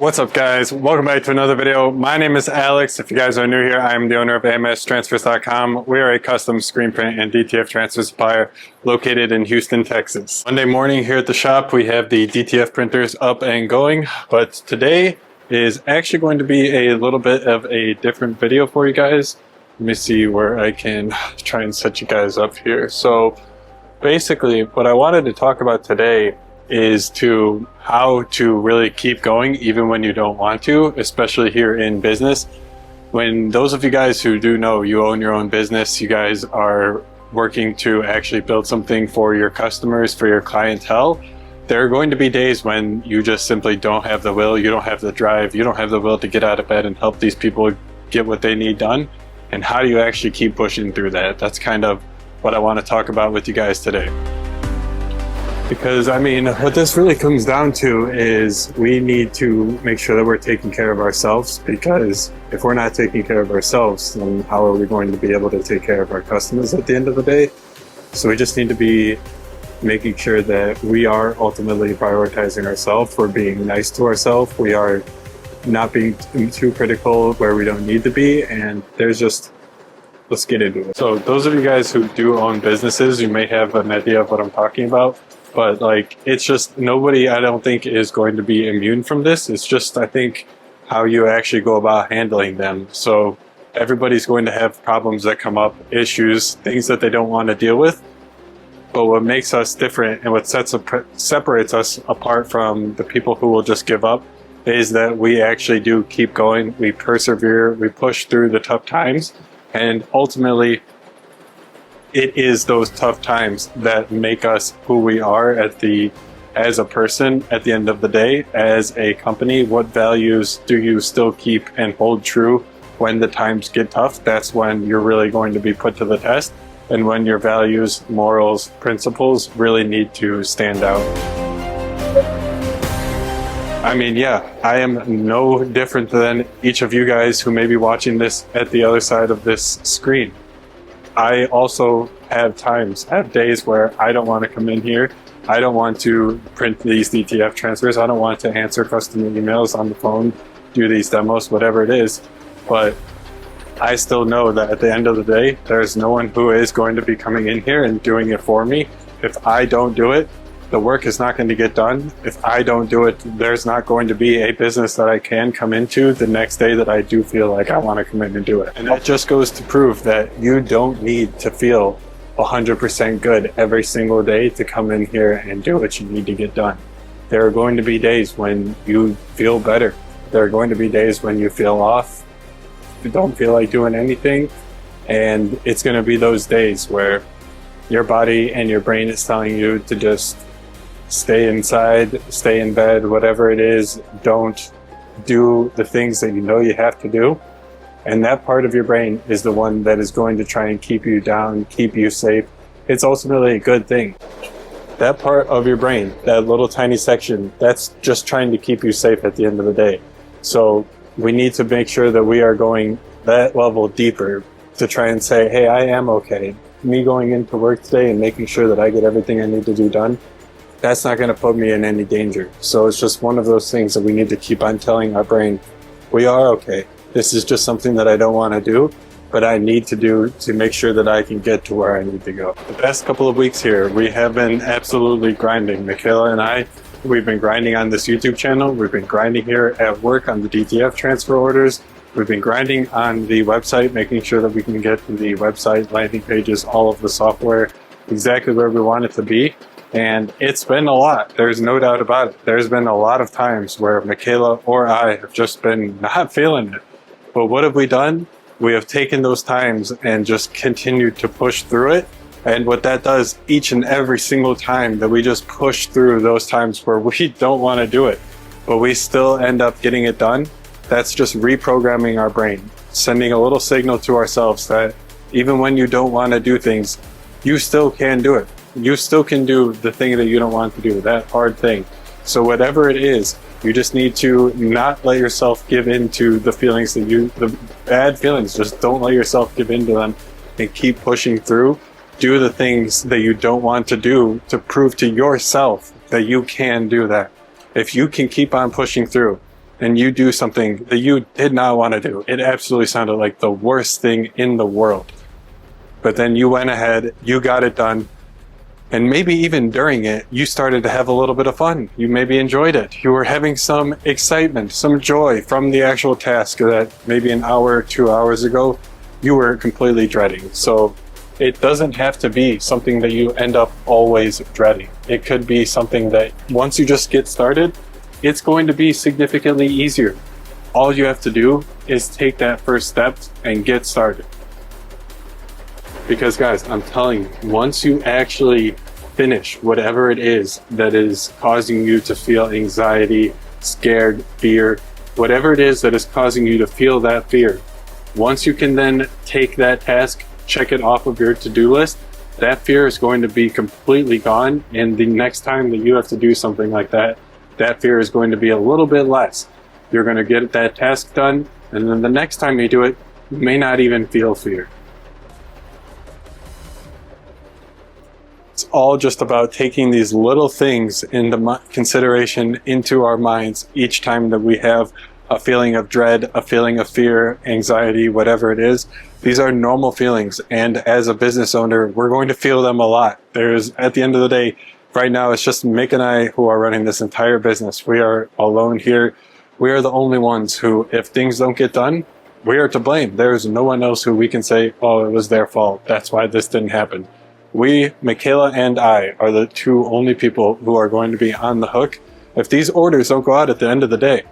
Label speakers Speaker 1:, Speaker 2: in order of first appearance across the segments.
Speaker 1: What's up, guys? Welcome back to another video. My name is Alex. If you guys are new here, I'm the owner of AMSTransfers.com. We are a custom screen print and DTF transfer supplier located in Houston, Texas. Monday morning here at the shop, we have the DTF printers up and going, but today is actually going to be a little bit of a different video for you guys. Let me see where I can try and set you guys up here. So basically, what I wanted to talk about today is how to really keep going even when you don't want to, especially here in business. When those of you guys who do know you own your own business, you guys are working to actually build something for your customers, for your clientele, there are going to be days when you just simply don't have the will, you don't have the drive, you don't have the will to get out of bed and help these people get what they need done. And how do you actually keep pushing through that? That's kind of what I want to talk about with you guys today. Because I mean, what this really comes down to is we need to make sure that we're taking care of ourselves, because if we're not taking care of ourselves, then how are we going to be able to take care of our customers at the end of the day? So we just need to be making sure that we are ultimately prioritizing ourselves. We're being nice to ourselves. We are not being too critical where we don't need to be. And let's get into it. So those of you guys who do own businesses, you may have an idea of what I'm talking about. But it's just nobody, I don't think, is going to be immune from this. It's just, I think, how you actually go about handling them. So everybody's going to have problems that come up, issues, things that they don't want to deal with. But what makes us different and what separates us apart from the people who will just give up is that we actually do keep going. We persevere, we push through the tough times, and ultimately, it is those tough times that make us who we are as a person at the end of the day. As a company, what values do you still keep and hold true when the times get tough? That's when you're really going to be put to the test, and when your values, morals, principles really need to stand out. I mean, yeah, I am no different than each of you guys who may be watching this at the other side of this screen. I also have days where I don't want to come in here. I don't want to print these DTF transfers. I don't want to answer customer emails on the phone, do these demos, whatever it is. But I still know that at the end of the day, there's no one who is going to be coming in here and doing it for me. If I don't do it, the work is not going to get done. If I don't do it, there's not going to be a business that I can come into the next day that I do feel like I want to come in and do it. And that just goes to prove that you don't need to feel 100% good every single day to come in here and do what you need to get done. There are going to be days when you feel better. There are going to be days when you feel off, you don't feel like doing anything. And it's going to be those days where your body and your brain is telling you to just stay inside, stay in bed, whatever it is. Don't do the things that you know you have to do. And that part of your brain is the one that is going to try and keep you down, keep you safe. It's ultimately a good thing. That part of your brain, that little tiny section, that's just trying to keep you safe at the end of the day. So we need to make sure that we are going that level deeper to try and say, hey, I am okay. Me going into work today and making sure that I get everything I need to do done, that's not going to put me in any danger. So it's just one of those things that we need to keep on telling our brain, we are okay. This is just something that I don't want to do, but I need to do to make sure that I can get to where I need to go. The past couple of weeks here, we have been absolutely grinding. Michaela and I, we've been grinding on this YouTube channel. We've been grinding here at work on the DTF transfer orders. We've been grinding on the website, making sure that we can get the website, landing pages, all of the software exactly where we want it to be. And it's been a lot. There's no doubt about it. There's been a lot of times where Michaela or I have just been not feeling it. But what have we done? We have taken those times and just continued to push through it. And what that does each and every single time that we just push through those times where we don't want to do it, but we still end up getting it done, that's just reprogramming our brain, sending a little signal to ourselves that even when you don't want to do things, you still can do it. You still can do the thing that you don't want to do, that hard thing. So whatever it is, you just need to not let yourself give in to the feelings the bad feelings. Just don't let yourself give in to them and keep pushing through. Do the things that you don't want to do to prove to yourself that you can do that. If you can keep on pushing through, and you do something that you did not want to do. It absolutely sounded like the worst thing in the world. But then you went ahead, you got it done, and maybe even during it, you started to have a little bit of fun. You maybe enjoyed it. You were having some excitement, some joy from the actual task that maybe an hour, 2 hours ago, you were completely dreading. So it doesn't have to be something that you end up always dreading. It could be something that once you just get started, it's going to be significantly easier. All you have to do is take that first step and get started. Because guys, I'm telling you, once you actually finish whatever it is that is causing you to feel anxiety, scared, fear, whatever it is that is causing you to feel that fear, once you can then take that task, check it off of your to-do list, that fear is going to be completely gone. And the next time that you have to do something like that, that fear is going to be a little bit less. You're going to get that task done, and then the next time you do it, you may not even feel fear. It's all just about taking these little things into consideration into our minds each time that we have a feeling of dread, a feeling of fear, anxiety, whatever it is. These are normal feelings, and as a business owner, we're going to feel them a lot. At the end of the day, right now, it's just Mick and I who are running this entire business. We are alone here. We are the only ones who, if things don't get done, we are to blame. There's no one else who we can say, oh, it was their fault. That's why this didn't happen. We, Michaela and I, are the two only people who are going to be on the hook if these orders don't go out at the end of the day.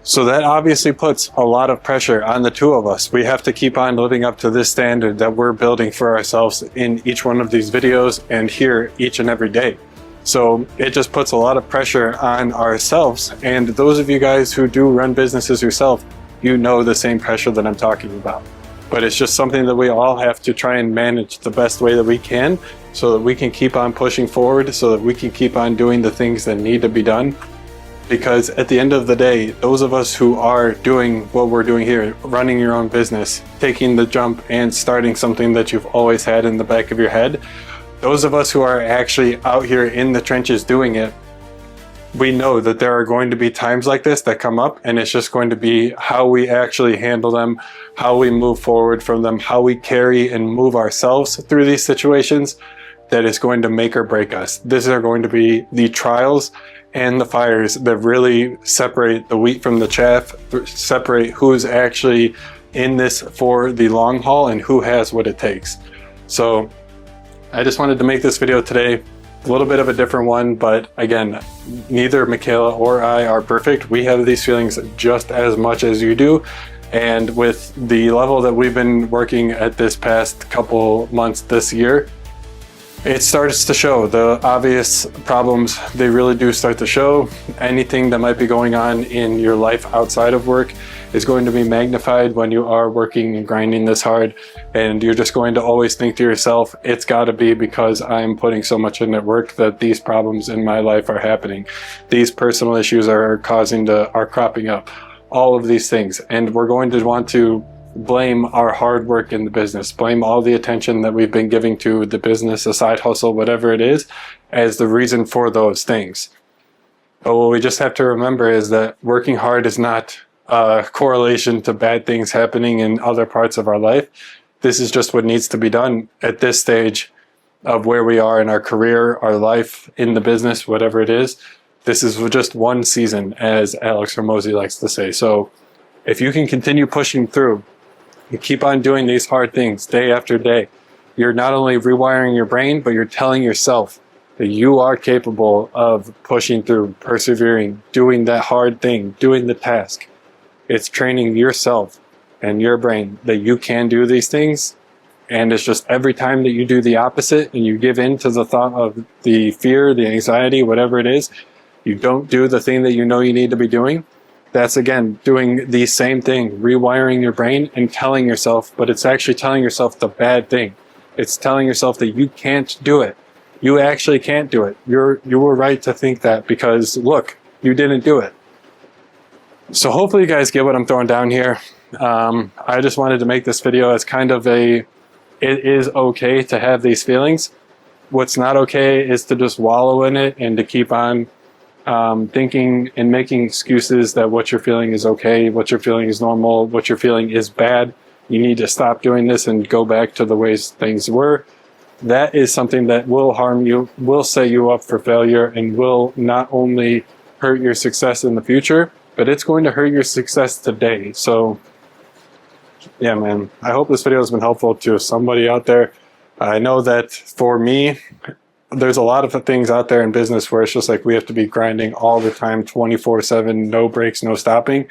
Speaker 1: So that obviously puts a lot of pressure on the two of us. We have to keep on living up to this standard that we're building for ourselves in each one of these videos and here each and every day. So it just puts a lot of pressure on ourselves. And those of you guys who do run businesses yourself, you know the same pressure that I'm talking about. But it's just something that we all have to try and manage the best way that we can so that we can keep on pushing forward, so that we can keep on doing the things that need to be done. Because at the end of the day, those of us who are doing what we're doing here, running your own business, taking the jump and starting something that you've always had in the back of your head, those of us who are actually out here in the trenches doing it, we know that there are going to be times like this that come up, and it's just going to be how we actually handle them, how we move forward from them, how we carry and move ourselves through these situations that is going to make or break us. These are going to be the trials and the fires that really separate the wheat from the chaff, separate who's actually in this for the long haul and who has what it takes. So I just wanted to make this video today, a little bit of a different one, but again, neither Michaela or I are perfect. We have these feelings just as much as you do. And with the level that we've been working at this past couple months this year, it starts to show. The obvious problems, they really do start to show. Anything that might be going on in your life outside of work is going to be magnified when you are working and grinding this hard. And you're just going to always think to yourself, it's got to be because I'm putting so much in at work that these problems in my life are happening. These personal issues are cropping up. All of these things. And we're going to want to blame our hard work in the business, blame all the attention that we've been giving to the business, a side hustle, whatever it is, as the reason for those things. But what we just have to remember is that working hard is not a correlation to bad things happening in other parts of our life. This is just what needs to be done at this stage of where we are in our career, our life, in the business, whatever it is. This is just one season, as Alex Hormozi likes to say. So if you can continue pushing through, you keep on doing these hard things day after day, you're not only rewiring your brain, but you're telling yourself that you are capable of pushing through, persevering, doing that hard thing, doing the task. It's training yourself and your brain that you can do these things. And it's just every time that you do the opposite and you give in to the thought of the fear, the anxiety, whatever it is, you don't do the thing that you know you need to be doing. That's again, doing the same thing, rewiring your brain and telling yourself, but it's actually telling yourself the bad thing. It's telling yourself that you can't do it. You actually can't do it. You were right to think that because look, you didn't do it. So hopefully you guys get what I'm throwing down here. I just wanted to make this video as kind of it is okay to have these feelings. What's not okay is to just wallow in it and to keep on thinking and making excuses that what you're feeling is okay, what you're feeling is normal, what you're feeling is bad. You need to stop doing this and go back to the ways things were. That is something that will harm you, will set you up for failure, and will not only hurt your success in the future, but it's going to hurt your success today. So yeah, man, I hope this video has been helpful to somebody out there. I know that for me, there's a lot of things out there in business where it's just like we have to be grinding all the time, 24/7, no breaks, no stopping.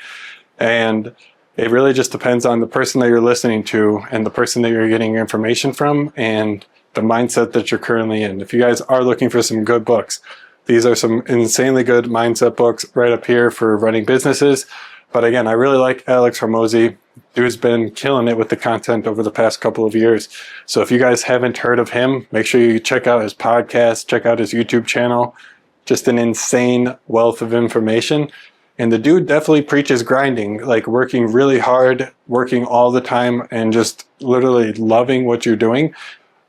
Speaker 1: And it really just depends on the person that you're listening to and the person that you're getting your information from and the mindset that you're currently in. If you guys are looking for some good books, these are some insanely good mindset books right up here for running businesses. But again, I really like Alex Hormozi. Dude's been killing it with the content over the past couple of years. So if you guys haven't heard of him, make sure you check out his podcast, check out his YouTube channel. Just an insane wealth of information. And the dude definitely preaches grinding, like working really hard, working all the time, and just literally loving what you're doing,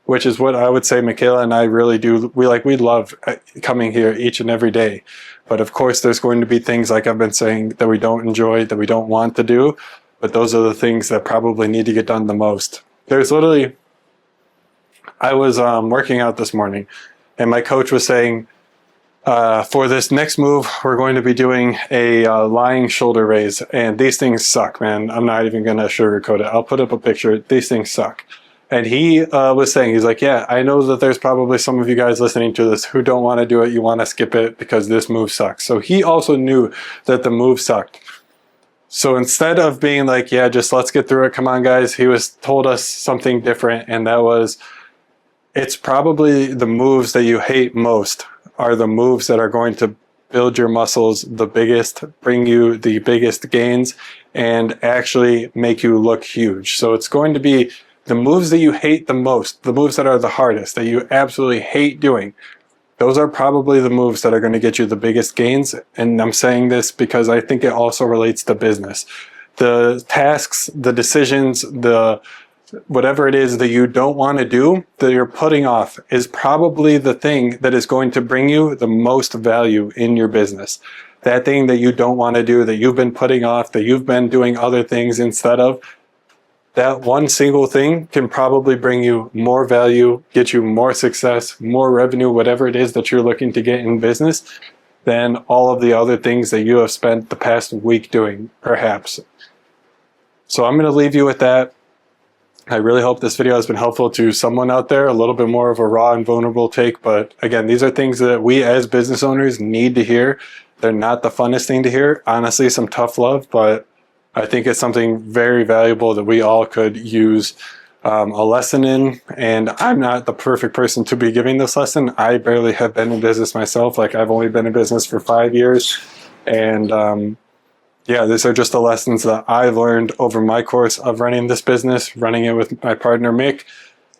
Speaker 1: which is what I would say Michaela and I really do. We love coming here each and every day. But of course, there's going to be things like I've been saying that we don't enjoy, that we don't want to do. But those are the things that probably need to get done the most. There's literally, I was working out this morning, and my coach was saying, for this next move, we're going to be doing a lying shoulder raise. And these things suck, man. I'm not even going to sugarcoat it. I'll put up a picture. These things suck. And he was saying, he's like, yeah, I know that there's probably some of you guys listening to this who don't want to do it. You want to skip it because this move sucks. So he also knew that the move sucked. So instead of being like, yeah, just let's get through it, come on guys, he told us something different. And that was, it's probably the moves that you hate most are the moves that are going to build your muscles the biggest, bring you the biggest gains, and actually make you look huge. So it's going to be the moves that you hate the most, the moves that are the hardest, that you absolutely hate doing. Those are probably the moves that are going to get you the biggest gains. And I'm saying this because I think it also relates to business. The tasks, the decisions, whatever it is that you don't want to do, that you're putting off, is probably the thing that is going to bring you the most value in your business. That thing that you don't want to do, that you've been putting off, that you've been doing other things instead of, that one single thing can probably bring you more value, get you more success, more revenue, whatever it is that you're looking to get in business, than all of the other things that you have spent the past week doing, perhaps. So I'm going to leave you with that. I really hope this video has been helpful to someone out there, a little bit more of a raw and vulnerable take. But again, these are things that we as business owners need to hear. They're not the funnest thing to hear. Honestly, some tough love, but I think it's something very valuable that we all could use a lesson in. And I'm not the perfect person to be giving this lesson. I barely have been in business myself. Like, I've only been in business for 5 years. And yeah, these are just the lessons that I've learned over my course of running this business, running it with my partner, Mick.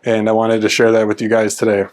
Speaker 1: And I wanted to share that with you guys today.